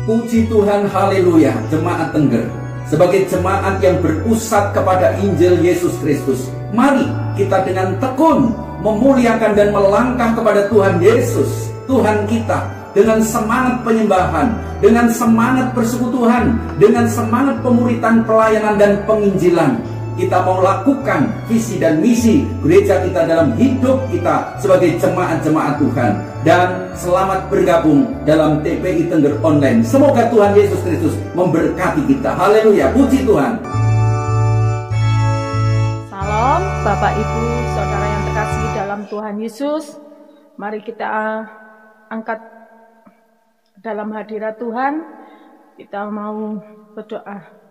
Puji Tuhan, haleluya. Jemaat Tengger, sebagai jemaat yang berpusat kepada Injil Yesus Kristus, mari kita dengan tekun memuliakan dan melangkah kepada Tuhan Yesus, Tuhan kita, dengan semangat penyembahan, dengan semangat persekutuan, dengan semangat pemuritan, pelayanan dan penginjilan. Kita mau lakukan visi dan misi gereja kita dalam hidup kita sebagai jemaat-jemaat Tuhan. Dan selamat bergabung dalam TPI Tengger Online. Semoga Tuhan Yesus Kristus memberkati kita. Haleluya, puji Tuhan. Salam Bapak Ibu Saudara yang terkasih dalam Tuhan Yesus. Mari kita angkat dalam hadirat Tuhan. Kita mau berdoa.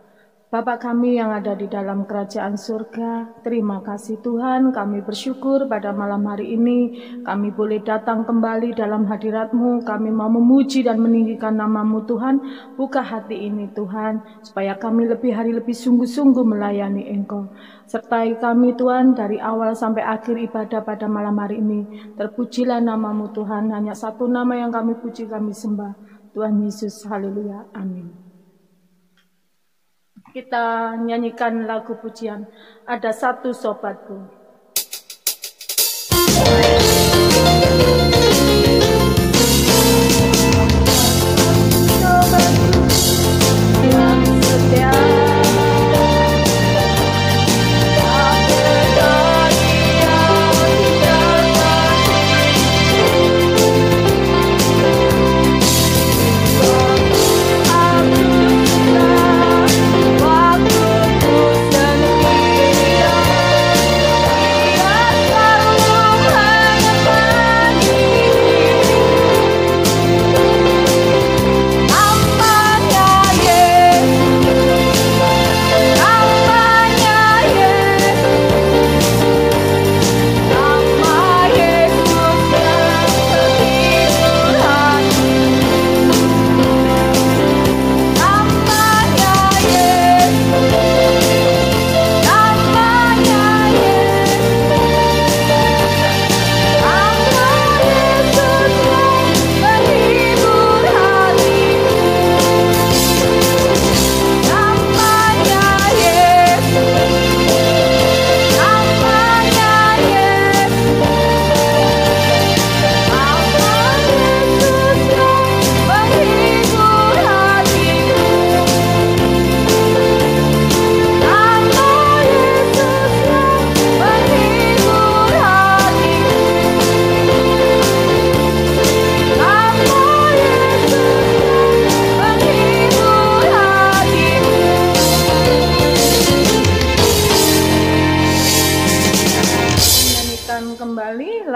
Bapa kami yang ada di dalam kerajaan surga, terima kasih Tuhan, kami bersyukur pada malam hari ini, kami boleh datang kembali dalam hadirat-Mu, kami mau memuji dan meninggikan nama-Mu Tuhan. Buka hati ini Tuhan, supaya kami hari lebih sungguh-sungguh melayani Engkau. Sertai kami Tuhan dari awal sampai akhir ibadah pada malam hari ini. Terpujilah nama-Mu Tuhan, hanya satu nama yang kami puji, kami sembah, Tuhan Yesus. Haleluya, amin. Kita nyanyikan lagu pujian, Ada Satu Sobatku. Sobatku yang setia,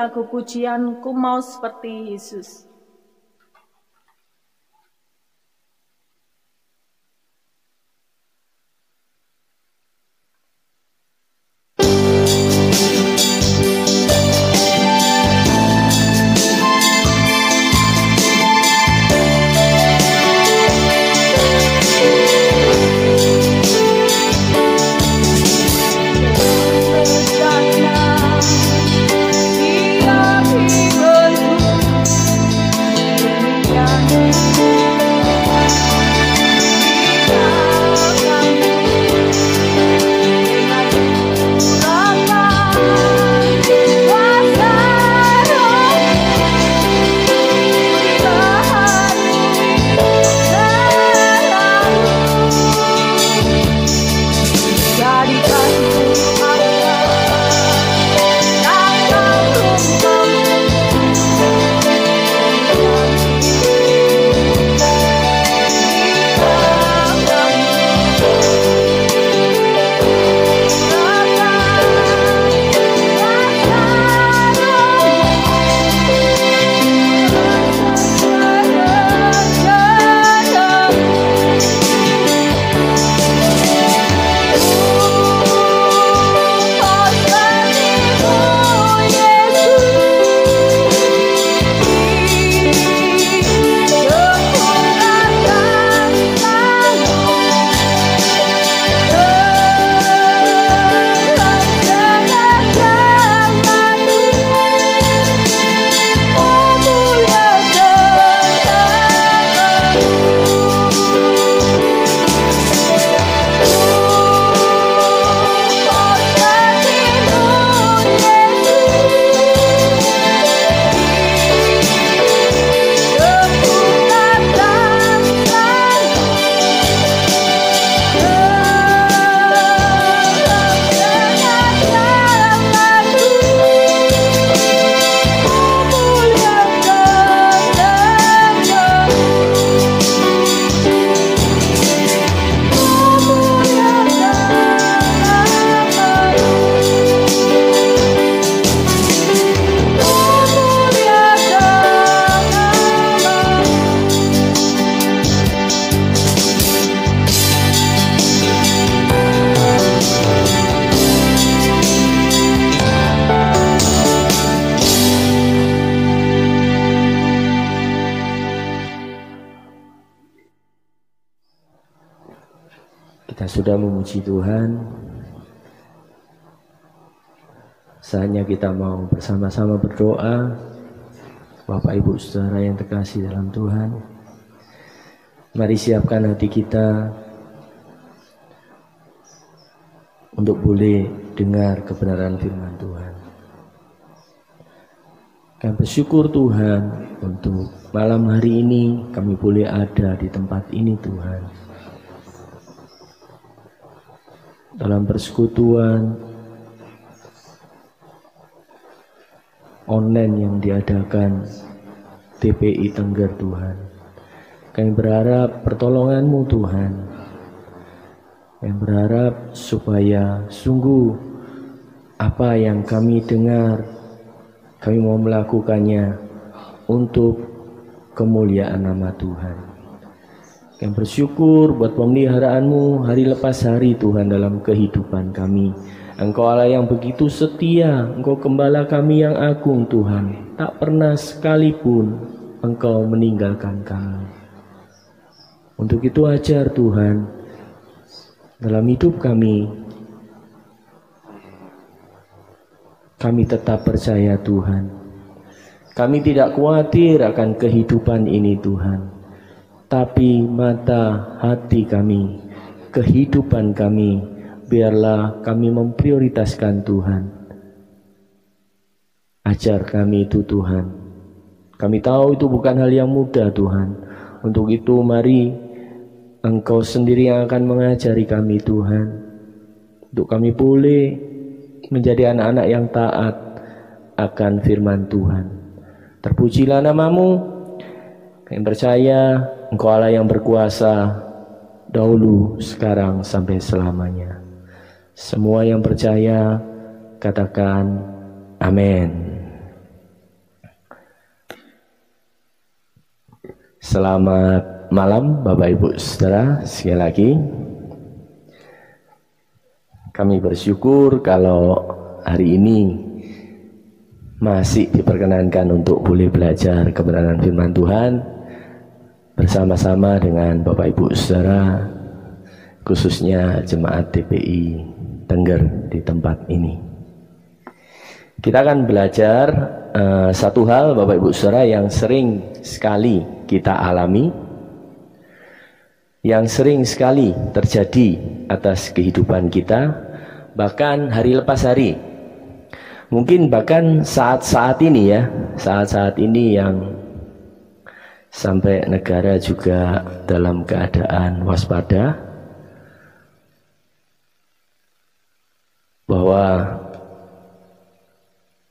lagu pujian Ku Mau Seperti Yesus. Dia sudah memuji Tuhan, saatnya kita mau bersama-sama berdoa. Bapak Ibu Saudara yang terkasih dalam Tuhan, mari siapkan hati kita untuk boleh dengar kebenaran firman Tuhan. Kami bersyukur Tuhan untuk malam hari ini kami boleh ada di tempat ini Tuhan. Dalam persekutuan online yang diadakan TPI Tengger Tuhan. Kami berharap pertolongan-Mu Tuhan. Kami berharap supaya sungguh apa yang kami dengar, kami mau melakukannya untuk kemuliaan nama Tuhan. Kami bersyukur buat pemeliharaan-Mu hari lepas hari Tuhan dalam kehidupan kami. Engkau Allah yang begitu setia, Engkau gembala kami yang agung Tuhan. Tak pernah sekalipun Engkau meninggalkan kami. Untuk itu ajar Tuhan dalam hidup kami tetap percaya Tuhan. Kami tidak khawatir akan kehidupan ini Tuhan, tapi mata hati kami, kehidupan kami, biarlah kami memprioritaskan Tuhan. Ajar kami itu Tuhan. Kami tahu itu bukan hal yang mudah Tuhan. Untuk itu mari Engkau sendiri yang akan mengajari kami Tuhan, untuk kami boleh menjadi anak-anak yang taat akan firman Tuhan. Terpujilah nama-Mu. Kami percaya Engkau Allah yang berkuasa dahulu, sekarang, sampai selamanya. Semua yang percaya katakan amin. Selamat malam Bapak Ibu Saudara. Sekali lagi kami bersyukur kalau hari ini masih diperkenankan untuk boleh belajar kebenaran firman Tuhan bersama-sama dengan Bapak Ibu Saudara, khususnya jemaat TPI Tengger di tempat ini. Kita akan belajar satu hal Bapak Ibu Saudara yang sering sekali kita alami, yang sering sekali terjadi atas kehidupan kita, bahkan hari lepas hari. Mungkin bahkan saat-saat ini ya, saat-saat ini yang sampai negara juga dalam keadaan waspada, bahwa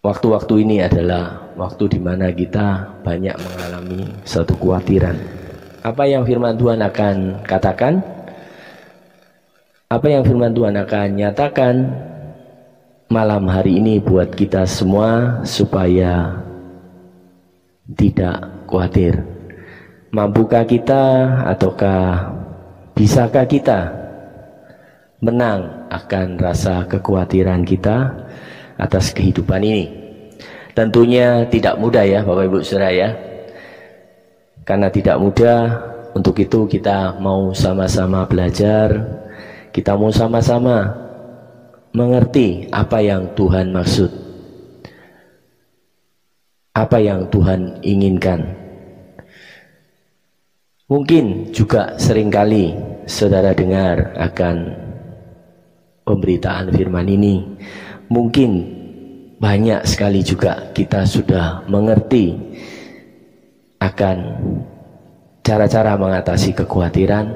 waktu-waktu ini adalah waktu di mana kita banyak mengalami suatu kekhawatiran. Apa yang firman Tuhan akan katakan? Apa yang firman Tuhan akan nyatakan malam hari ini buat kita semua supaya tidak khawatir? Mampukah kita ataukah bisakah kita menang akan rasa kekhawatiran kita atas kehidupan ini? Tentunya tidak mudah ya Bapak Ibu Saudara ya. Karena tidak mudah, untuk itu kita mau sama-sama belajar, kita mau sama-sama mengerti apa yang Tuhan maksud, apa yang Tuhan inginkan. Mungkin juga seringkali saudara dengar akan pemberitaan firman ini. Mungkin banyak sekali juga kita sudah mengerti akan cara-cara mengatasi kekhawatiran.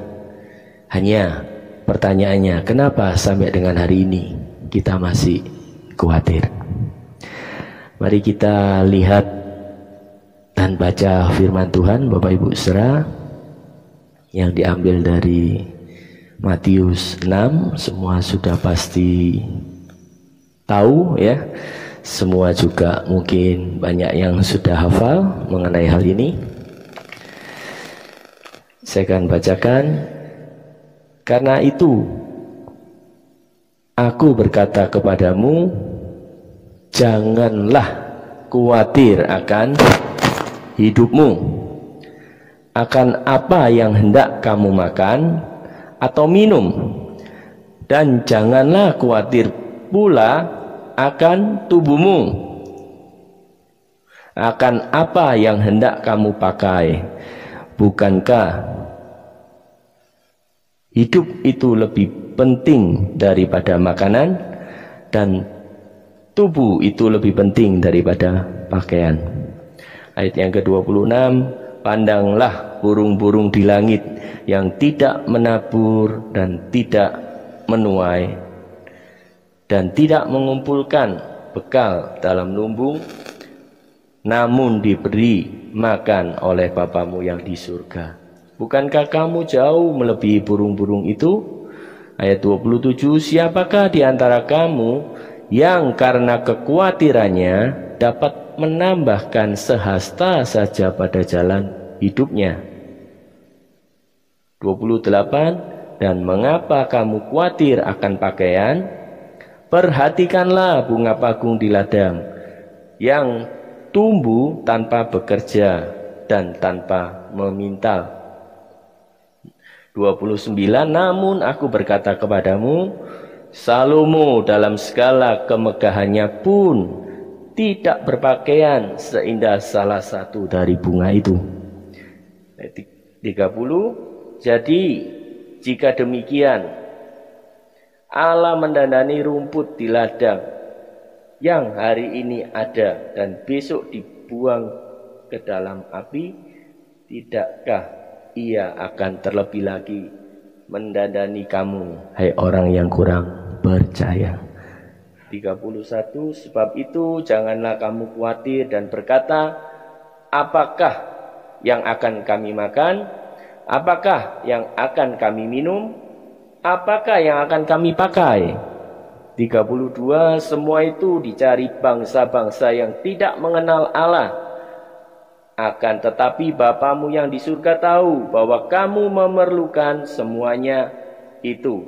Hanya pertanyaannya, kenapa sampai dengan hari ini kita masih khawatir? Mari kita lihat dan baca firman Tuhan Bapak Ibu Saudara, yang diambil dari Matius 6. Semua sudah pasti tahu ya. Semua juga mungkin banyak yang sudah hafal mengenai hal ini. Saya akan bacakan. Karena itu aku berkata kepadamu, janganlah khawatir akan hidupmu, akan apa yang hendak kamu makan atau minum, Dan janganlah khawatir pula akan tubuhmu, akan apa yang hendak kamu pakai. Bukankah hidup itu lebih penting daripada makanan, dan tubuh itu lebih penting daripada pakaian. Ayat yang ke-26, pandanglah burung-burung di langit yang tidak menabur dan tidak menuai dan tidak mengumpulkan bekal dalam lumbung, namun diberi makan oleh Bapamu yang di surga. Bukankah kamu jauh melebihi burung-burung itu? Ayat 27, siapakah di antara kamu yang karena kekhawatirannya dapat menambahkan sehasta saja pada jalan hidupnya? 28, dan mengapa kamu khawatir akan pakaian? Perhatikanlah bunga pagung di ladang yang tumbuh tanpa bekerja dan tanpa memintal. 29, namun aku berkata kepadamu, Salomo dalam segala kemegahannya pun tidak berpakaian seindah salah satu dari bunga itu. 30, jadi jika demikian Allah mendandani rumput di ladang yang hari ini ada dan besok dibuang ke dalam api, tidakkah Ia akan terlebih lagi mendandani kamu, hai orang yang kurang percaya. 31, sebab itu janganlah kamu khawatir dan berkata, apakah yang akan kami makan? Apakah yang akan kami minum? Apakah yang akan kami pakai? 32, semua itu dicari bangsa-bangsa yang tidak mengenal Allah. Akan tetapi Bapamu yang di surga tahu bahwa kamu memerlukan semuanya itu.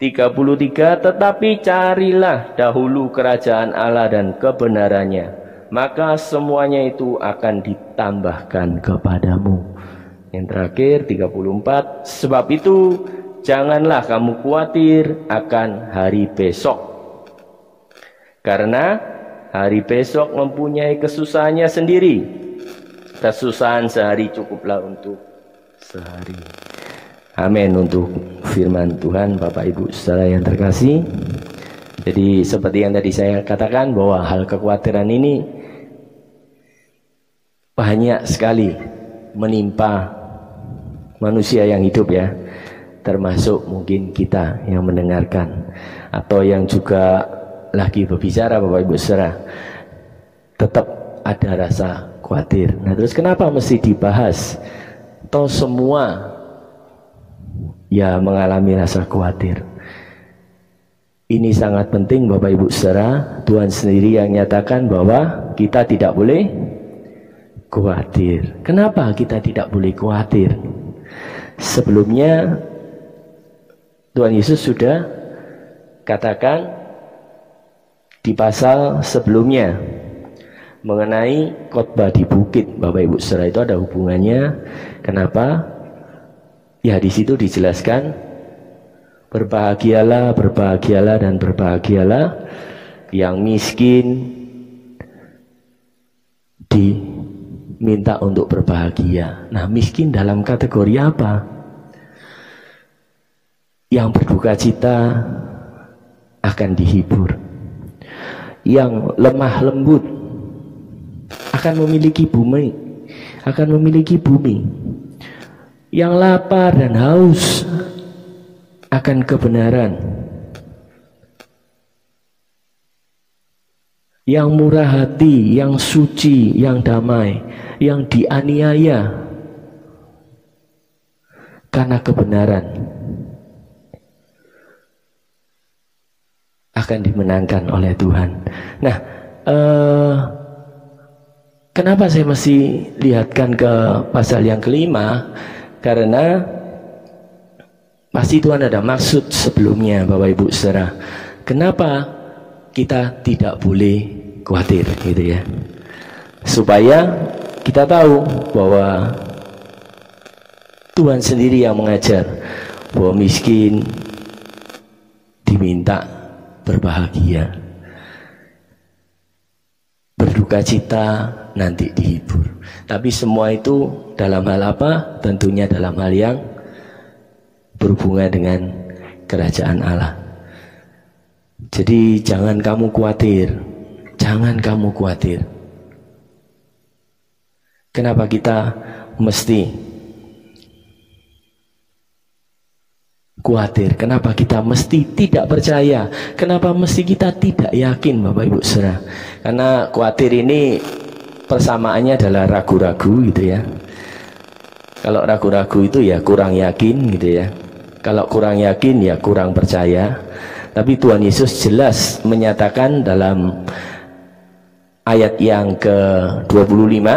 33, tetapi carilah dahulu kerajaan Allah dan kebenarannya, maka semuanya itu akan ditambahkan kepadamu. Yang terakhir 34, sebab itu janganlah kamu khawatir akan hari besok, karena hari besok mempunyai kesusahannya sendiri. Kesusahan sehari cukuplah untuk sehari. Amin untuk firman Tuhan, Bapak Ibu saudara yang terkasih. Jadi seperti yang tadi saya katakan, bahwa hal kekhawatiran ini banyak sekali menimpa manusia yang hidup ya, termasuk mungkin kita yang mendengarkan atau yang juga lagi berbicara, Bapak Ibu saudara, tetap ada rasa khawatir. Nah, terus kenapa mesti dibahas? Toh semua ya mengalami rasa khawatir. Ini sangat penting, Bapak Ibu saudara. Tuhan sendiri yang nyatakan bahwa kita tidak boleh khawatir. Kenapa kita tidak boleh khawatir? Sebelumnya Tuhan Yesus sudah katakan di pasal sebelumnya mengenai khotbah di bukit, Bapak Ibu saudara, itu ada hubungannya. Kenapa? Ya di situ dijelaskan, berbahagialah, berbahagialah dan berbahagialah yang miskin diminta untuk berbahagia. Nah, miskin dalam kategori apa? Yang berduka cita akan dihibur, yang lemah lembut akan memiliki bumi, yang lapar dan haus akan kebenaran, yang murah hati, yang suci, yang damai, yang dianiaya karena kebenaran akan dimenangkan oleh Tuhan. Nah, kenapa saya mesti lihatkan ke pasal yang kelima? Karena pasti Tuhan ada maksud sebelumnya, Bapak Ibu saudara. Kenapa kita tidak boleh khawatir gitu ya? Supaya kita tahu bahwa Tuhan sendiri yang mengajar bahwa miskin diminta berbahagia. Berduka cita nanti dihibur. Tapi semua itu dalam hal apa? Tentunya dalam hal yang berhubungan dengan kerajaan Allah. Jadi jangan kamu khawatir. Jangan kamu khawatir. Kenapa kita mesti khawatir? Kenapa kita mesti tidak percaya? Kenapa mesti kita tidak yakin, Bapak Ibu Saudara? Karena khawatir ini persamaannya adalah ragu-ragu gitu ya. Kalau ragu-ragu itu ya kurang yakin gitu ya. Kalau kurang yakin ya kurang percaya. Tapi Tuhan Yesus jelas menyatakan dalam ayat yang ke-25,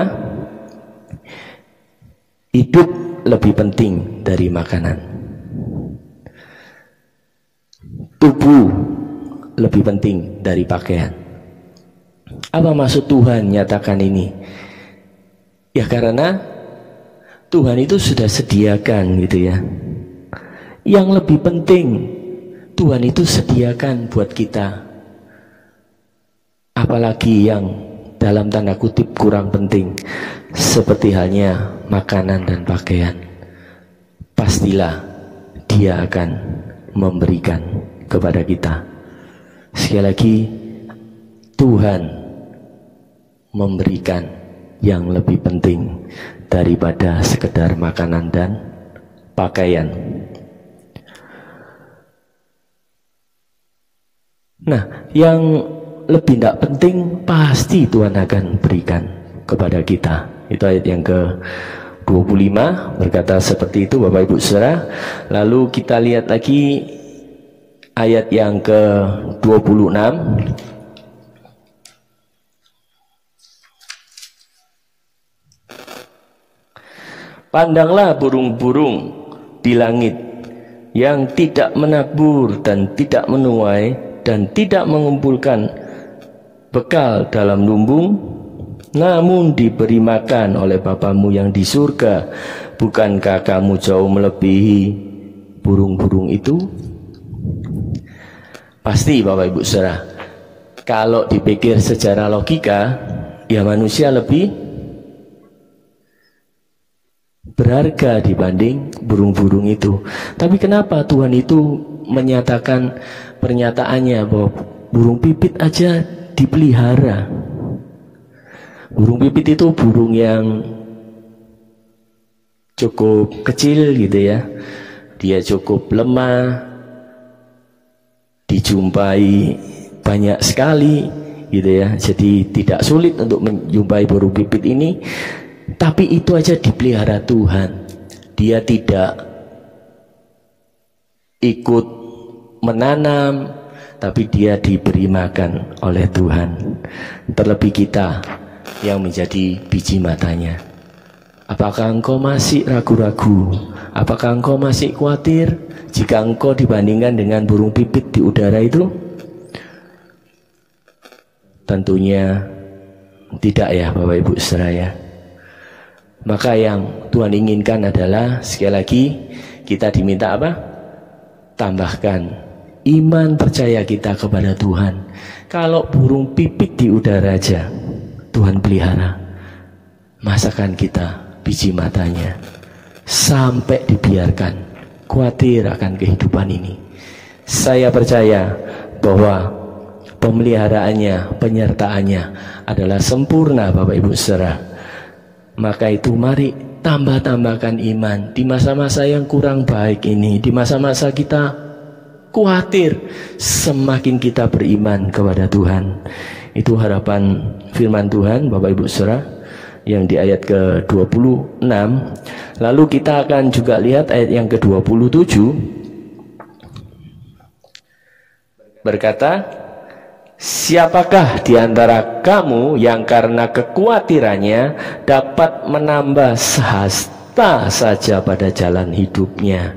hidup lebih penting dari makanan. Tubuh lebih penting dari pakaian. Apa maksud Tuhan nyatakan ini? Ya karena Tuhan itu sudah sediakan gitu ya. Yang lebih penting Tuhan itu sediakan buat kita. Apalagi yang dalam tanda kutip kurang penting, seperti halnya makanan dan pakaian. Pastilah Dia akan memberikan kepada kita. Sekali lagi, Tuhan memberikan yang lebih penting daripada sekedar makanan dan pakaian. Nah, yang lebih tidak penting pasti Tuhan akan berikan kepada kita. Itu ayat yang ke-25 berkata seperti itu, Bapak Ibu Saudara. Lalu kita lihat lagi ayat yang ke-26. Pandanglah burung-burung di langit yang tidak menabur dan tidak menuai dan tidak mengumpulkan bekal dalam lumbung, namun diberi makan oleh Bapamu yang di surga. Bukankah kamu jauh melebihi burung-burung itu? Pasti Bapak Ibu Saudara, kalau dipikir secara logika, ya manusia lebih berharga dibanding burung-burung itu. Tapi kenapa Tuhan itu menyatakan pernyataannya bahwa burung pipit aja dipelihara? Burung pipit itu burung yang cukup kecil gitu ya. Dia cukup lemah, dijumpai banyak sekali gitu ya. Jadi tidak sulit untuk menjumpai burung pipit ini. Tapi itu aja dipelihara Tuhan. Dia tidak ikut menanam, tapi dia diberi makan oleh Tuhan. Terlebih kita yang menjadi biji matanya. Apakah engkau masih ragu-ragu? Apakah engkau masih khawatir jika engkau dibandingkan dengan burung pipit di udara itu? Tentunya tidak ya Bapak Ibu Saudara ya. Maka yang Tuhan inginkan adalah sekali lagi kita diminta apa? Tambahkan iman percaya kita kepada Tuhan. Kalau burung pipit di udara aja Tuhan pelihara, masakan kita biji matanya sampai dibiarkan khawatir akan kehidupan ini. Saya percaya bahwa pemeliharaannya, penyertaannya adalah sempurna Bapak Ibu Saudara. Maka itu mari tambah-tambahkan iman di masa-masa yang kurang baik ini, di masa-masa kita khawatir, semakin kita beriman kepada Tuhan. Itu harapan firman Tuhan Bapak Ibu Saudara yang di ayat ke-26. Lalu kita akan juga lihat ayat yang ke-27 berkata, siapakah di antara kamu yang karena kekhawatirannya dapat menambah sehasta saja pada jalan hidupnya?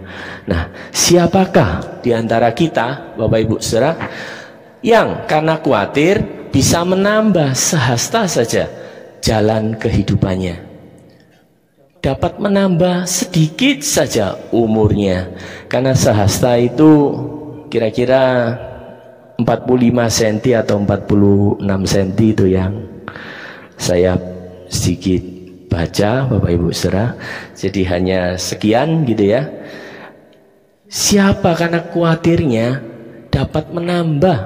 Nah, siapakah di antara kita, Bapak Ibu Saudara, yang karena khawatir bisa menambah sehasta saja jalan kehidupannya? Dapat menambah sedikit saja umurnya. Karena sehasta itu kira-kira 45 cm atau 46 cm itu yang saya sedikit baca, Bapak Ibu saudara. Jadi hanya sekian gitu ya. Siapa karena khawatirnya dapat menambah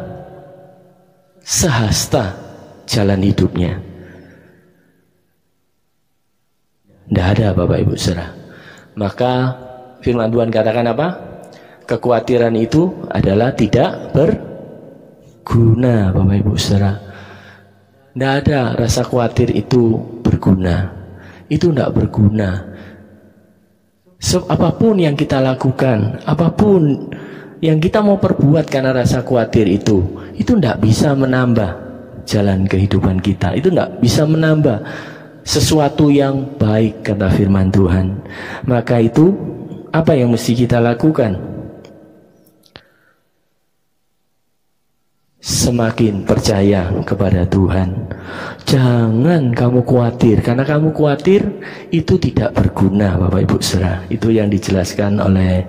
sehasta jalan hidupnya? Tidak ada, Bapak Ibu saudara. Maka firman Tuhan katakan apa? Kekhawatiran itu adalah tidak berguna, Bapak Ibu saudara. Tidak ada rasa khawatir itu berguna. Itu tidak berguna. Apapun yang kita lakukan, apapun yang kita mau perbuat karena rasa khawatir itu tidak bisa menambah jalan kehidupan kita. Itu tidak bisa menambah sesuatu yang baik, kata firman Tuhan. Maka itu apa yang mesti kita lakukan? Semakin percaya kepada Tuhan. Jangan kamu khawatir, karena kamu khawatir itu tidak berguna, Bapak Ibu saudara. Itu yang dijelaskan oleh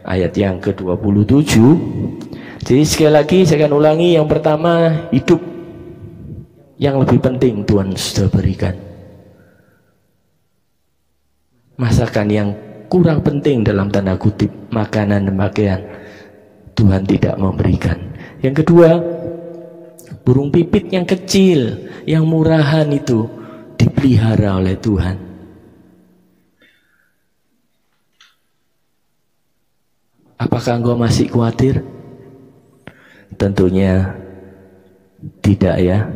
ayat yang ke-27. Jadi sekali lagi saya akan ulangi. Yang pertama, hidup yang lebih penting Tuhan sudah berikan. Masakan yang kurang penting dalam tanda kutip, makanan dan pakaian, Tuhan tidak memberikan. Yang kedua, burung pipit yang kecil, yang murahan itu dipelihara oleh Tuhan. Apakah engkau masih khawatir? Tentunya tidak ya.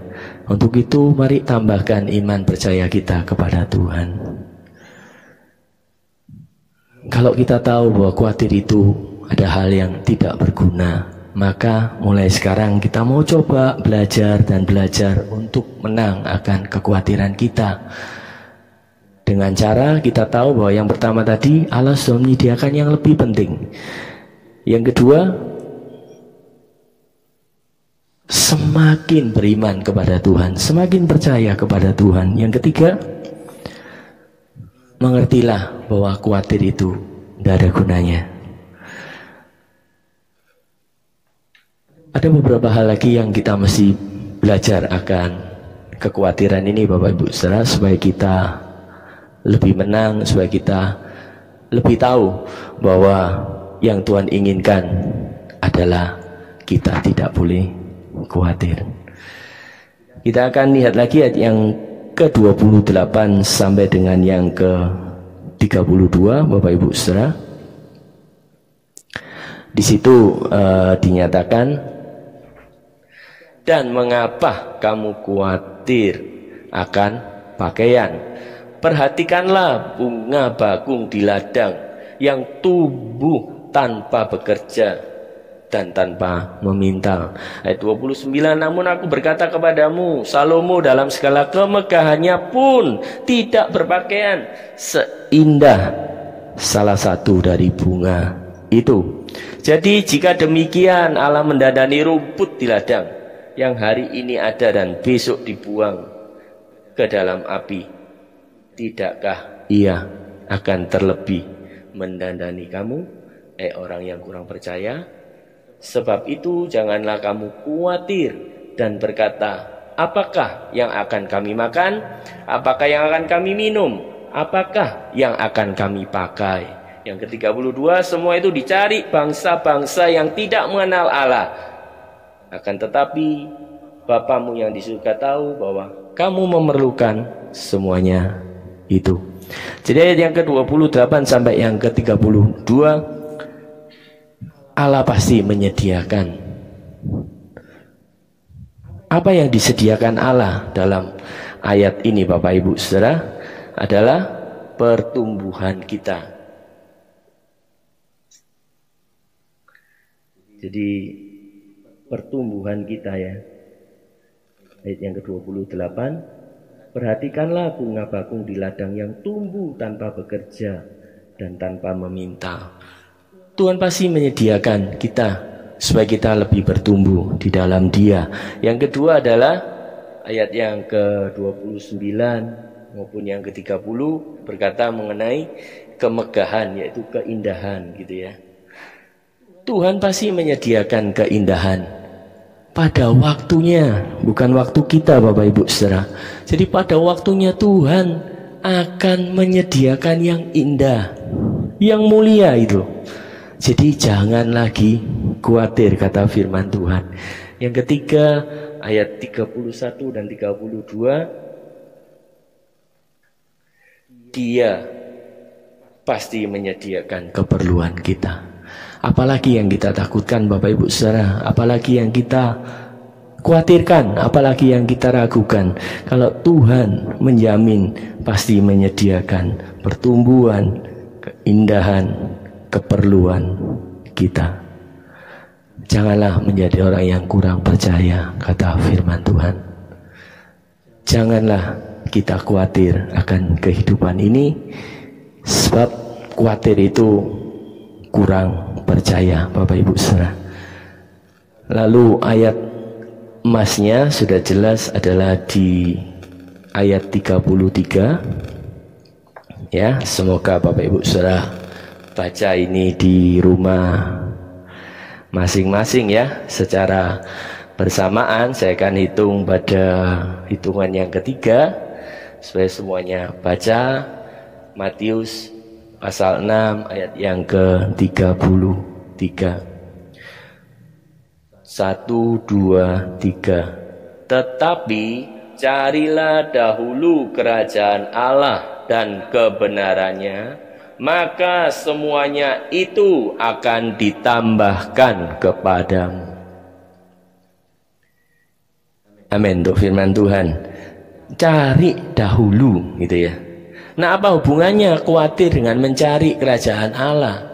Untuk itu mari tambahkan iman percaya kita kepada Tuhan. Kalau kita tahu bahwa khawatir itu ada hal yang tidak berguna, maka mulai sekarang kita mau coba belajar untuk menang akan kekhawatiran kita. Dengan cara kita tahu bahwa yang pertama tadi, Allah sudah menyediakan yang lebih penting. Yang kedua, semakin beriman kepada Tuhan, semakin percaya kepada Tuhan. Yang ketiga, mengertilah bahwa khawatir itu tidak ada gunanya. Ada beberapa hal lagi yang kita mesti belajar akan kekhawatiran ini, Bapak Ibu saudara, supaya kita lebih menang, supaya kita lebih tahu bahwa yang Tuhan inginkan adalah kita tidak boleh khawatir. Kita akan lihat lagi ayat yang ke-28 sampai dengan yang ke-32, Bapak Ibu saudara. Di situ dinyatakan, dan mengapa kamu khawatir akan pakaian? Perhatikanlah bunga bakung di ladang yang tumbuh tanpa bekerja dan tanpa memintal. Ayat 29, namun aku berkata kepadamu, Salomo dalam segala kemegahannya pun tidak berpakaian seindah salah satu dari bunga itu. Jadi jika demikian Allah mendandani rumput di ladang yang hari ini ada dan besok dibuang ke dalam api, tidakkah Ia akan terlebih mendandani kamu, orang yang kurang percaya? Sebab itu janganlah kamu khawatir dan berkata, apakah yang akan kami makan? Apakah yang akan kami minum? Apakah yang akan kami pakai? Yang ke-32, semua itu dicari bangsa-bangsa yang tidak mengenal Allah. Akan tetapi Bapamu yang di surga tahu bahwa kamu memerlukan semuanya itu. Jadi ayat yang ke-28 sampai yang ke-32, Allah pasti menyediakan. Apa yang disediakan Allah dalam ayat ini, Bapak Ibu saudara, adalah pertumbuhan kita. Jadi pertumbuhan kita ya. Ayat yang ke-28, perhatikanlah bunga bakung di ladang yang tumbuh tanpa bekerja dan tanpa meminta. Tuhan pasti menyediakan kita supaya kita lebih bertumbuh di dalam Dia. Yang kedua adalah ayat yang ke-29 maupun yang ke-30 berkata mengenai kemegahan, yaitu keindahan gitu ya. Tuhan pasti menyediakan keindahan pada waktunya, bukan waktu kita Bapak Ibu Saudara. Jadi pada waktunya Tuhan akan menyediakan yang indah, yang mulia itu. Jadi jangan lagi khawatir, kata firman Tuhan. Yang ketiga, ayat 31 dan 32, Dia pasti menyediakan keperluan kita. Apalagi yang kita takutkan Bapak Ibu Saudara, apalagi yang kita khawatirkan, apalagi yang kita ragukan. Kalau Tuhan menjamin pasti menyediakan pertumbuhan, keindahan, keperluan kita. Janganlah menjadi orang yang kurang percaya, kata firman Tuhan. Janganlah kita khawatir akan kehidupan ini, sebab khawatir itu kurang percaya Bapak Ibu Saudara. Lalu ayat emasnya sudah jelas adalah di ayat 33. Ya, semoga Bapak Ibu Saudara baca ini di rumah masing-masing ya, secara bersamaan. Saya akan hitung pada hitungan yang ketiga supaya semuanya baca Matius pasal 6 ayat yang ke-33. 1, 2, 3. Tetapi carilah dahulu kerajaan Allah dan kebenarannya, maka semuanya itu akan ditambahkan kepadamu. Amin untuk firman Tuhan. Cari dahulu gitu ya. Nah, apa hubungannya khawatir dengan mencari kerajaan Allah?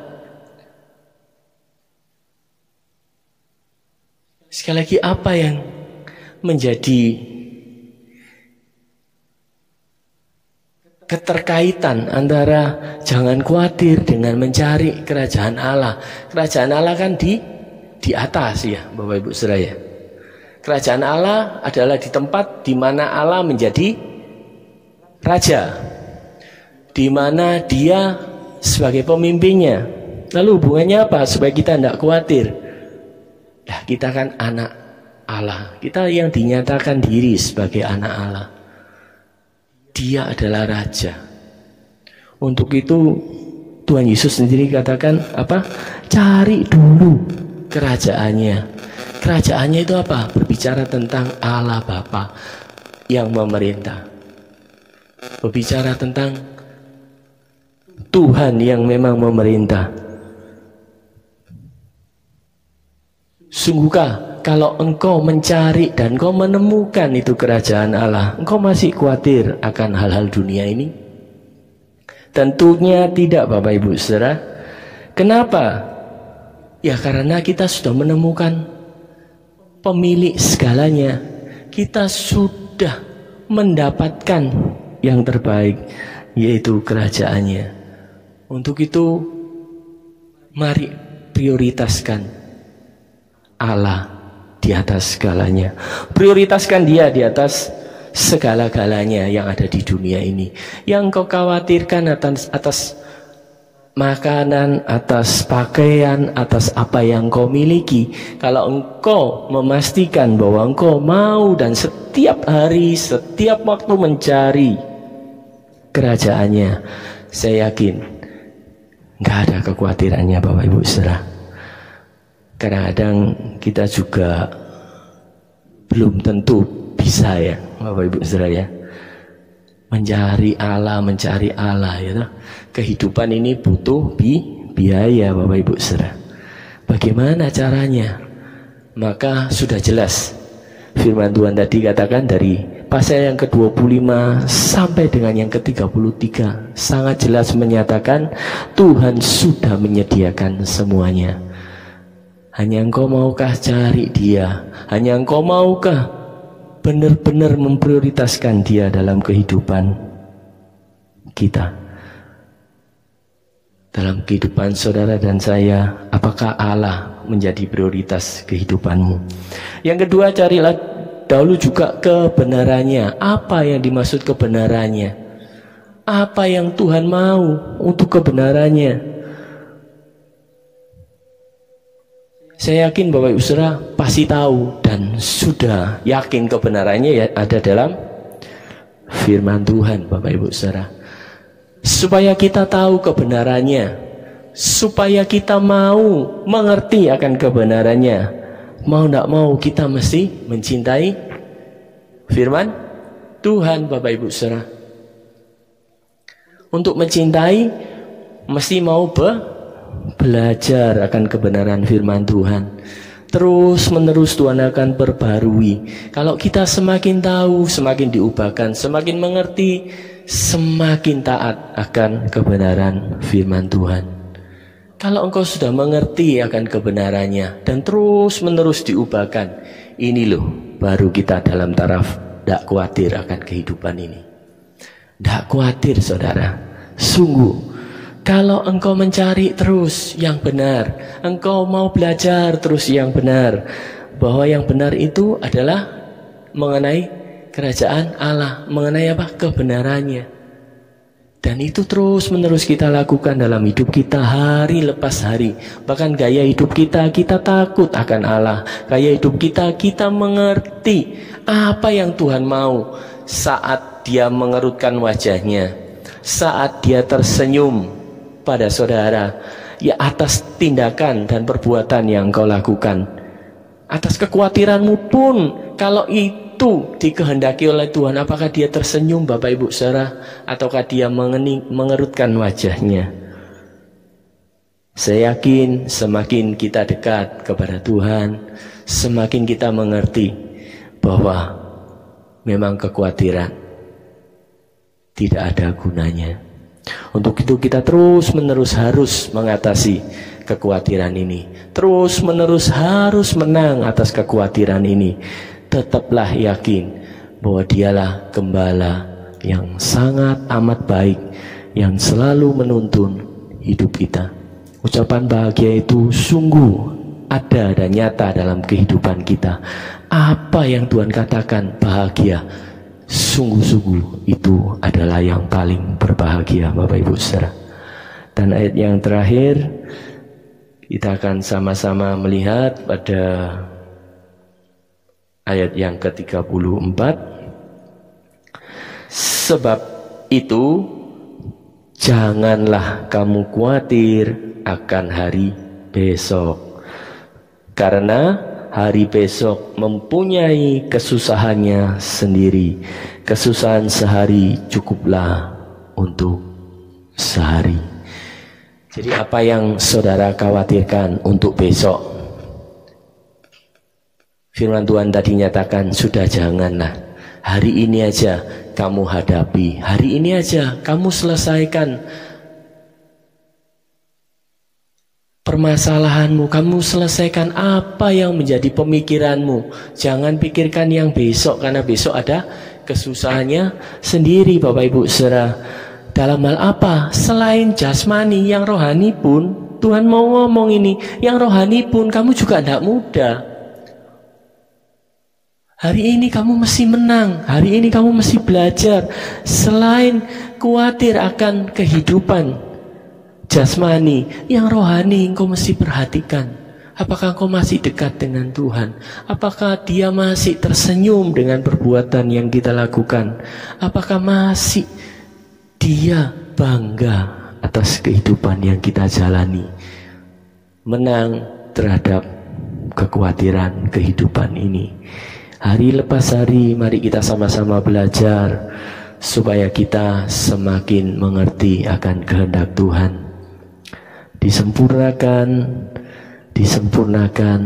Sekali lagi, apa yang menjadi keterkaitan antara jangan khawatir dengan mencari kerajaan Allah? Kerajaan Allah kan di atas ya Bapak Ibu Saudara ya. Kerajaan Allah adalah di tempat di mana Allah menjadi raja, di mana Dia sebagai pemimpinnya. Lalu hubungannya apa? Supaya kita tidak khawatir. Nah, kita kan anak Allah. Kita yang dinyatakan diri sebagai anak Allah. Dia adalah raja. Untuk itu Tuhan Yesus sendiri katakan apa? Cari dulu kerajaannya. Kerajaannya itu apa? Berbicara tentang Allah Bapa yang memerintah. Berbicara tentang Tuhan yang memang memerintah. Sungguhkah kalau engkau mencari dan engkau menemukan itu kerajaan Allah, engkau masih khawatir akan hal-hal dunia ini? Tentunya tidak Bapak Ibu Saudara. Kenapa? Ya karena kita sudah menemukan pemilik segalanya. Kita sudah mendapatkan yang terbaik, yaitu kerajaannya. Untuk itu mari prioritaskan Allah di atas segalanya. Prioritaskan Dia di atas segala-galanya yang ada di dunia ini. Yang kau khawatirkan atas makanan, atas pakaian, atas apa yang kau miliki. Kalau engkau memastikan bahwa engkau mau dan setiap hari, setiap waktu mencari kerajaannya, saya yakin nggak ada kekhawatirannya Bapak Ibu Saudara. Kadang-kadang kita juga belum tentu bisa ya Bapak Ibu Saudara ya, mencari Allah ya. Kehidupan ini butuh biaya Bapak Ibu Saudara. Bagaimana caranya? Maka sudah jelas firman Tuhan tadi katakan dari pasal yang ke-25 sampai dengan yang ke-33 sangat jelas menyatakan Tuhan sudah menyediakan semuanya. Hanya engkau maukah cari Dia? Hanya engkau maukah benar-benar memprioritaskan Dia dalam kehidupan kita? Dalam kehidupan saudara dan saya, apakah Allah menjadi prioritas kehidupanmu? Yang kedua, carilah dahulu juga kebenarannya. Apa yang dimaksud kebenarannya? Apa yang Tuhan mau untuk kebenarannya? Saya yakin Bapak Ibu Saudara pasti tahu dan sudah yakin kebenarannya ya ada dalam firman Tuhan, Bapak Ibu Saudara. Supaya kita tahu kebenarannya, supaya kita mau mengerti akan kebenarannya, mau tidak mau kita mesti mencintai firman Tuhan, Bapak Ibu Saudara. Untuk mencintai mesti mau belajar akan kebenaran firman Tuhan. Terus menerus Tuhan akan perbarui. Kalau kita semakin tahu, semakin diubahkan, semakin mengerti, semakin taat akan kebenaran firman Tuhan. Kalau engkau sudah mengerti akan kebenarannya dan terus menerus diubahkan, ini loh baru kita dalam taraf tidak khawatir akan kehidupan ini. Tidak khawatir saudara. Sungguh kalau engkau mencari terus yang benar, engkau mau belajar terus yang benar, bahwa yang benar itu adalah mengenai kerajaan Allah, mengenai apa? Kebenarannya. Dan itu terus menerus kita lakukan dalam hidup kita hari lepas hari. Bahkan gaya hidup kita takut akan Allah. Gaya hidup kita mengerti apa yang Tuhan mau saat Dia mengerutkan wajahnya, saat Dia tersenyum pada saudara, ya atas tindakan dan perbuatan yang kau lakukan, atas kekhawatiranmu pun, kalau itu dikehendaki oleh Tuhan, apakah Dia tersenyum Bapak Ibu Saudara, ataukah Dia mengerutkan wajahnya? Saya yakin semakin kita dekat kepada Tuhan, semakin kita mengerti bahwa memang kekhawatiran tidak ada gunanya. Untuk itu kita terus menerus harus mengatasi kekhawatiran ini, terus menerus harus menang atas kekhawatiran ini. Tetaplah yakin bahwa Dialah Gembala yang sangat amat baik, yang selalu menuntun hidup kita. Ucapan bahagia itu sungguh ada dan nyata dalam kehidupan kita. Apa yang Tuhan katakan bahagia, sungguh-sungguh itu adalah yang paling berbahagia Bapak Ibu Saudara. Dan ayat yang terakhir kita akan sama-sama melihat pada ayat yang ke-34. Sebab itu janganlah kamu khawatir akan hari besok, karena hari besok mempunyai kesusahannya sendiri. Kesusahan sehari cukuplah untuk sehari. Jadi apa yang saudara khawatirkan untuk besok, firman Tuhan tadi nyatakan sudah janganlah. Hari ini aja kamu hadapi, hari ini aja kamu selesaikan permasalahanmu, kamu selesaikan apa yang menjadi pemikiranmu. Jangan pikirkan yang besok, karena besok ada kesusahannya sendiri Bapak Ibu Saudara. Dalam hal apa? Selain jasmani, yang rohani pun Tuhan mau ngomong ini, yang rohani pun kamu juga tidak mudah. Hari ini kamu mesti menang, hari ini kamu mesti belajar. Selain khawatir akan kehidupan jasmani, yang rohani engkau mesti perhatikan. Apakah engkau masih dekat dengan Tuhan? Apakah Dia masih tersenyum dengan perbuatan yang kita lakukan? Apakah masih Dia bangga atas kehidupan yang kita jalani? Menang terhadap kekhawatiran kehidupan ini. Hari lepas hari mari kita sama-sama belajar supaya kita semakin mengerti akan kehendak Tuhan. Disempurnakan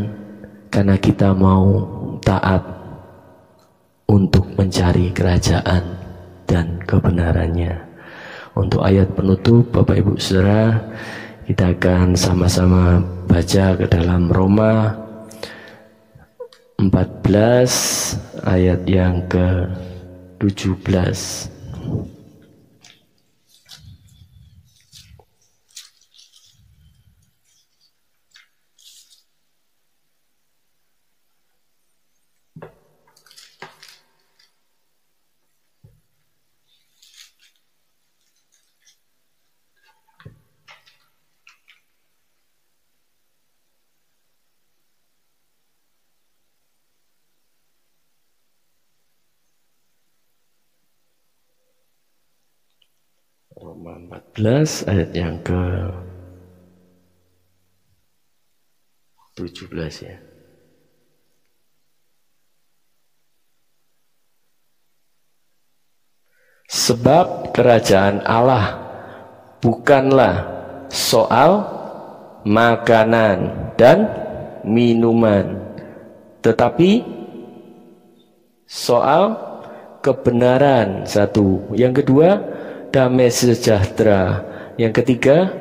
karena kita mau taat untuk mencari kerajaan dan kebenarannya. Untuk ayat penutup Bapak Ibu Saudara, kita akan sama-sama baca ke dalam Roma 14 ayat yang ke-17. Roma 14 ayat yang ke 17 ya. Sebab kerajaan Allah bukanlah soal makanan dan minuman, tetapi soal kebenaran, satu. Yang kedua, damai sejahtera. Yang ketiga,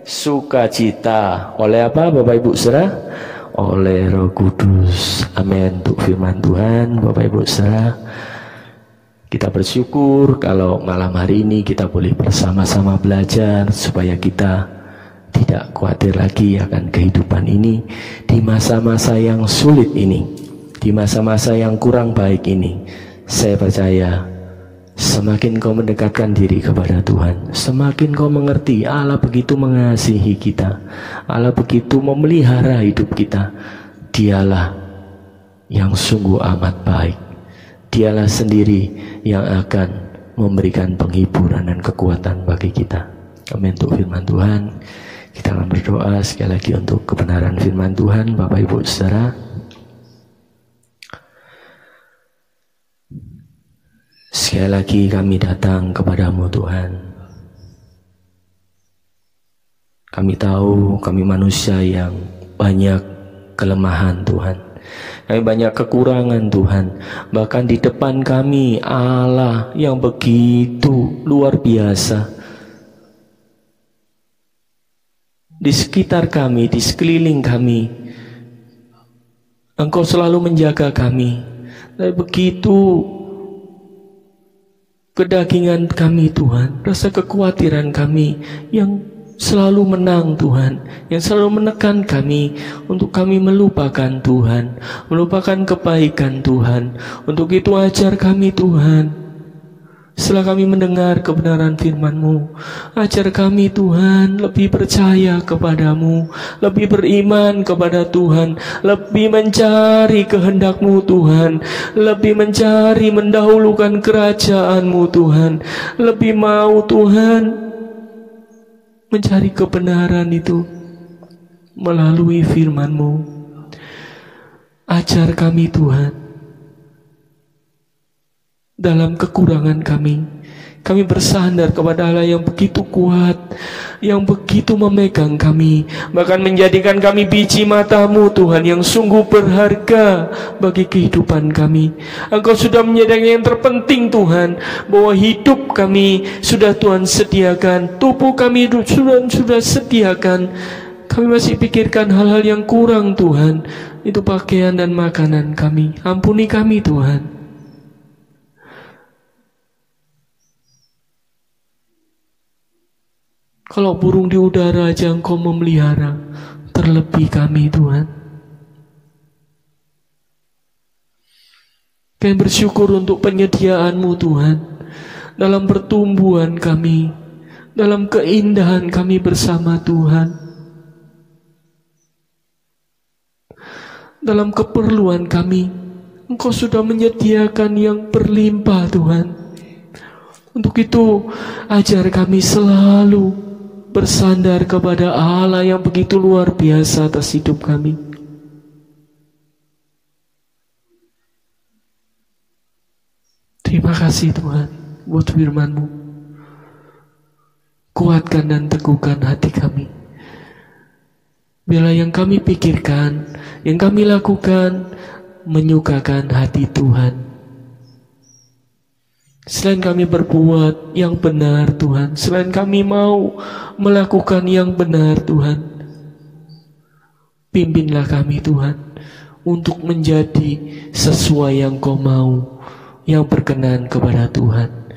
sukacita. Oleh apa Bapak Ibu saudara? Oleh Roh Kudus. Amin. Untuk firman Tuhan Bapak Ibu saudara, kita bersyukur kalau malam hari ini kita boleh bersama-sama belajar supaya kita tidak khawatir lagi akan kehidupan ini di masa-masa yang sulit ini, di masa-masa yang kurang baik ini. Saya percaya semakin kau mendekatkan diri kepada Tuhan, semakin kau mengerti Allah begitu mengasihi kita, Allah begitu memelihara hidup kita. Dialah yang sungguh amat baik. Dialah sendiri yang akan memberikan penghiburan dan kekuatan bagi kita. Amin. Untuk firman Tuhan, kita akan berdoa sekali lagi untuk kebenaran firman Tuhan. Bapak Ibu saudara, sekali lagi kami datang kepadamu Tuhan. Kami tahu kami manusia yang banyak kelemahan Tuhan. Kami banyak kekurangan Tuhan. Bahkan di depan kami Allah yang begitu luar biasa. Di sekitar kami, di sekeliling kami, Engkau selalu menjaga kami. Dan begitu kedagingan kami Tuhan, rasa kekhawatiran kami yang selalu menang Tuhan, yang selalu menekan kami untuk kami melupakan Tuhan, melupakan kebaikan Tuhan. Untuk itu ajar kami Tuhan, setelah kami mendengar kebenaran firman-Mu, ajar kami Tuhan lebih percaya kepadamu, lebih beriman kepada Tuhan, lebih mencari kehendak-Mu Tuhan, lebih mencari mendahulukan kerajaan-Mu Tuhan, lebih mau Tuhan mencari kebenaran itu melalui firman-Mu. Ajar kami Tuhan, dalam kekurangan kami bersandar kepada Allah yang begitu kuat, yang begitu memegang kami, bahkan menjadikan kami biji mata-Mu Tuhan yang sungguh berharga bagi kehidupan kami. Engkau sudah menyediakan yang terpenting Tuhan, bahwa hidup kami sudah Tuhan sediakan, tubuh kami sudah sediakan. Kami masih pikirkan hal-hal yang kurang Tuhan, itu pakaian dan makanan kami. Ampuni kami Tuhan. Kalau burung di udara aja Engkau memelihara, terlebih kami Tuhan. Kami bersyukur untuk penyediaan-Mu Tuhan, dalam pertumbuhan kami, dalam keindahan kami bersama Tuhan, dalam keperluan kami, Engkau sudah menyediakan yang berlimpah Tuhan. Untuk itu ajar kami selalu bersandar kepada Allah yang begitu luar biasa atas hidup kami. Terima kasih Tuhan buat firman-Mu. Kuatkan dan teguhkan hati kami. Biarlah yang kami pikirkan, yang kami lakukan menyukakan hati Tuhan. Selain kami berbuat yang benar Tuhan, selain kami mau melakukan yang benar Tuhan, pimpinlah kami Tuhan untuk menjadi sesuai yang Kau mau, yang berkenan kepada Tuhan.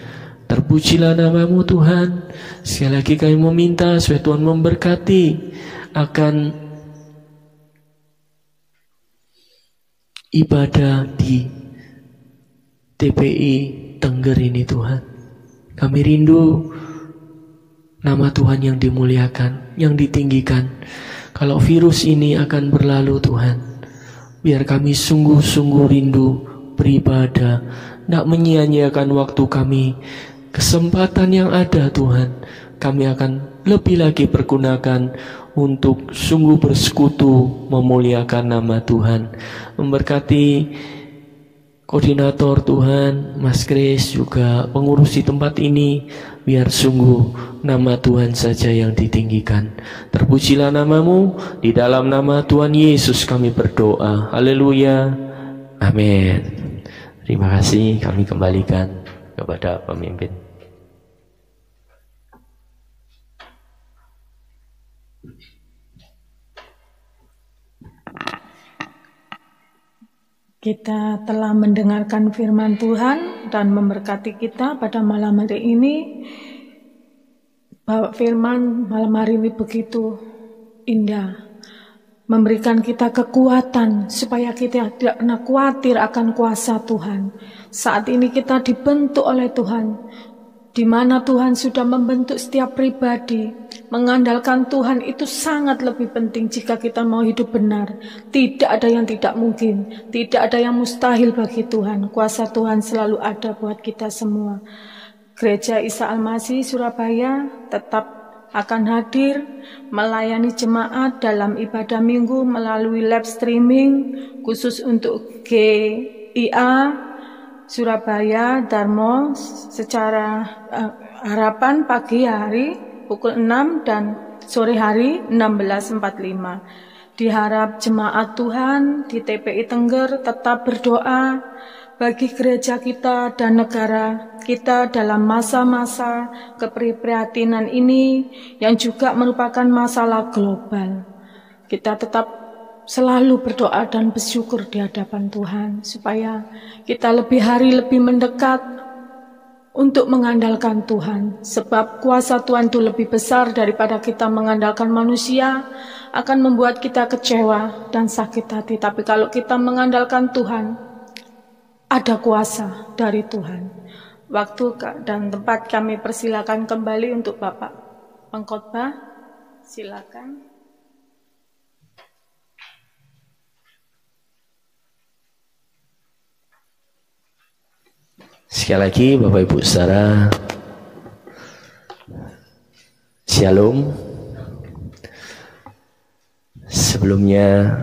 Terpujilah nama-Mu Tuhan. Sekali lagi kami meminta supaya Tuhan memberkati akan ibadah di TPI Tengger ini Tuhan. Kami rindu nama Tuhan yang dimuliakan, yang ditinggikan. Kalau virus ini akan berlalu Tuhan, biar kami sungguh-sungguh rindu beribadah, tidak menyia-nyiakan waktu kami, kesempatan yang ada Tuhan, kami akan lebih lagi pergunakan untuk sungguh bersekutu memuliakan nama Tuhan. Memberkati koordinator Tuhan, Mas Kris, juga pengurusi tempat ini, biar sungguh nama Tuhan saja yang ditinggikan. Terpujilah namamu, di dalam nama Tuhan Yesus kami berdoa. Haleluya, amin. Terima kasih, kami kembalikan kepada pemimpin. Kita telah mendengarkan firman Tuhan dan memberkati kita pada malam hari ini. Bahwa firman malam hari ini begitu indah, memberikan kita kekuatan supaya kita tidak pernah khawatir akan kuasa Tuhan. Saat ini kita dibentuk oleh Tuhan, di mana Tuhan sudah membentuk setiap pribadi. Mengandalkan Tuhan itu sangat lebih penting jika kita mau hidup benar. Tidak ada yang tidak mungkin, tidak ada yang mustahil bagi Tuhan. Kuasa Tuhan selalu ada buat kita semua. Gereja Isa Al-Masih Surabaya tetap akan hadir melayani jemaat dalam ibadah minggu melalui live streaming khusus untuk GIA Surabaya Darmo secara harapan pagi hari pukul 6 dan sore hari 16.45. Diharap jemaat Tuhan di TPI Tengger tetap berdoa bagi gereja kita dan negara kita dalam masa-masa keprihatinan ini yang juga merupakan masalah global. Kita tetap selalu berdoa dan bersyukur di hadapan Tuhan supaya kita lebih hari lebih mendekat untuk mengandalkan Tuhan, sebab kuasa Tuhan itu lebih besar daripada kita mengandalkan manusia, akan membuat kita kecewa dan sakit hati. Tapi kalau kita mengandalkan Tuhan, ada kuasa dari Tuhan. Waktu dan tempat kami persilakan kembali untuk Bapak pengkhotbah. Silakan. Sekali lagi Bapak Ibu saudara, Shalom. Sebelumnya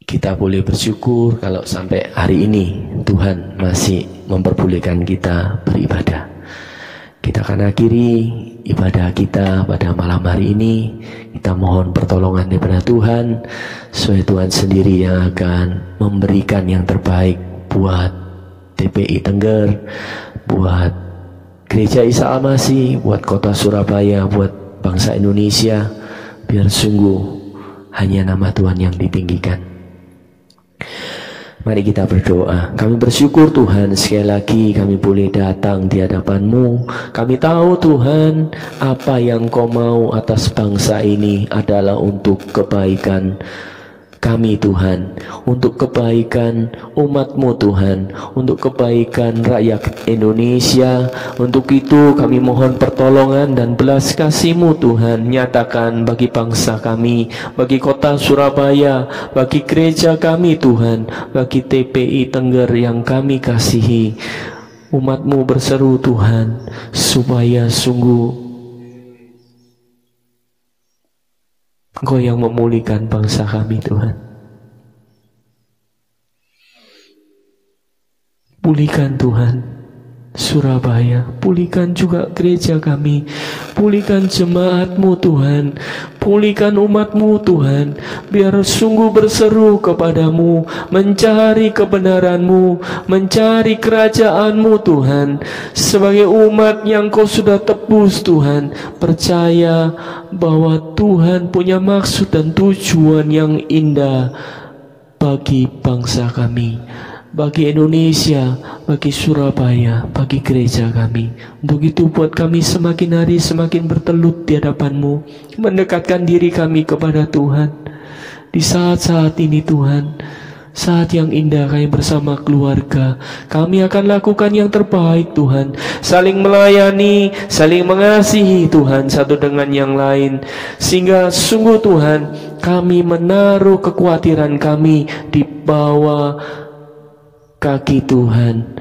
kita boleh bersyukur kalau sampai hari ini Tuhan masih memperbolehkan kita beribadah. Kita akan akhiri ibadah kita pada malam hari ini. Kita mohon pertolongan daripada Tuhan, supaya Tuhan sendiri yang akan memberikan yang terbaik buat TPI Tengger, buat Gereja Isa Al-Masih, buat kota Surabaya, buat bangsa Indonesia, biar sungguh hanya nama Tuhan yang ditinggikan. Mari kita berdoa. Kami bersyukur Tuhan, sekali lagi kami boleh datang di hadapan-Mu. Kami tahu Tuhan, apa yang Kau mau atas bangsa ini adalah untuk kebaikan kami Tuhan, untuk kebaikan umat-Mu Tuhan, untuk kebaikan rakyat Indonesia. Untuk itu kami mohon pertolongan dan belas kasih-Mu Tuhan, nyatakan bagi bangsa kami, bagi kota Surabaya, bagi gereja kami Tuhan, bagi TPI Tengger yang kami kasihi. Umat-Mu berseru Tuhan, supaya sungguh Engkau yang memulihkan bangsa kami Tuhan. Pulihkan Tuhan Surabaya, pulihkan juga gereja kami, pulihkan jemaat-Mu Tuhan, pulihkan umat-Mu Tuhan, biar sungguh berseru kepadamu, mencari kebenaran-Mu, mencari kerajaan-Mu Tuhan. Sebagai umat yang Kau sudah tebus Tuhan, percaya bahwa Tuhan punya maksud dan tujuan yang indah bagi bangsa kami, bagi Indonesia, bagi Surabaya, bagi gereja kami. Untuk itu buat kami semakin hari semakin bertelut di hadapan-Mu, mendekatkan diri kami kepada Tuhan. Di saat-saat ini Tuhan, saat yang indah kami bersama keluarga, kami akan lakukan yang terbaik Tuhan, saling melayani, saling mengasihi Tuhan satu dengan yang lain, sehingga sungguh Tuhan kami menaruh kekhawatiran kami di bawah kaki Tuhan,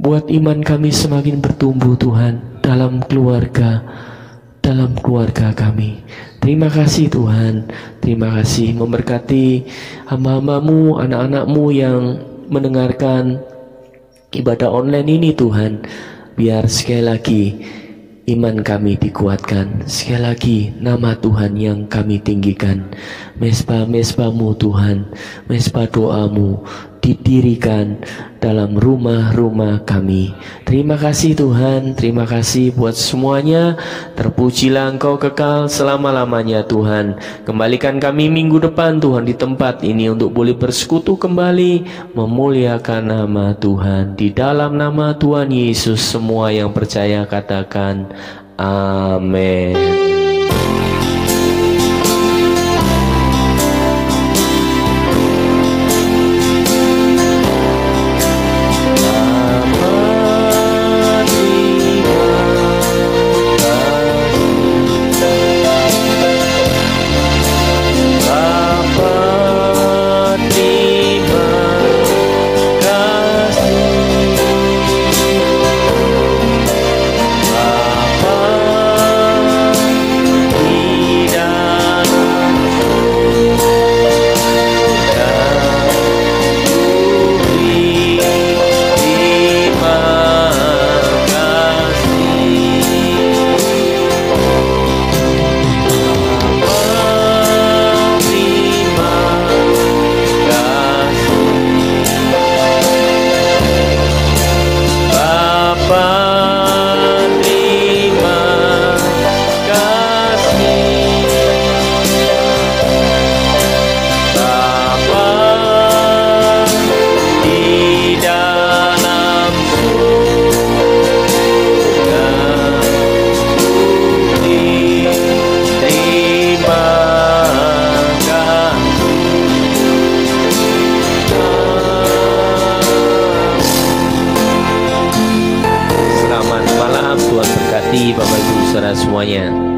Buat iman kami semakin bertumbuh Tuhan dalam keluarga kami. Terima kasih Tuhan. Terima kasih memberkati hamba-hambamu, anak-anakmu yang mendengarkan ibadah online ini Tuhan. Biar sekali lagi iman kami dikuatkan. Sekali lagi nama Tuhan yang kami tinggikan. Mesbah-mesbah-Mu Tuhan, mesbah doamu didirikan dalam rumah-rumah kami. Terima kasih Tuhan, terima kasih buat semuanya. Terpujilah Engkau kekal selama-lamanya Tuhan. Kembalikan kami minggu depan Tuhan di tempat ini untuk boleh bersekutu kembali, memuliakan nama Tuhan. Di dalam nama Tuhan Yesus semua yang percaya katakan amin. Bapak Ibu saudara semuanya.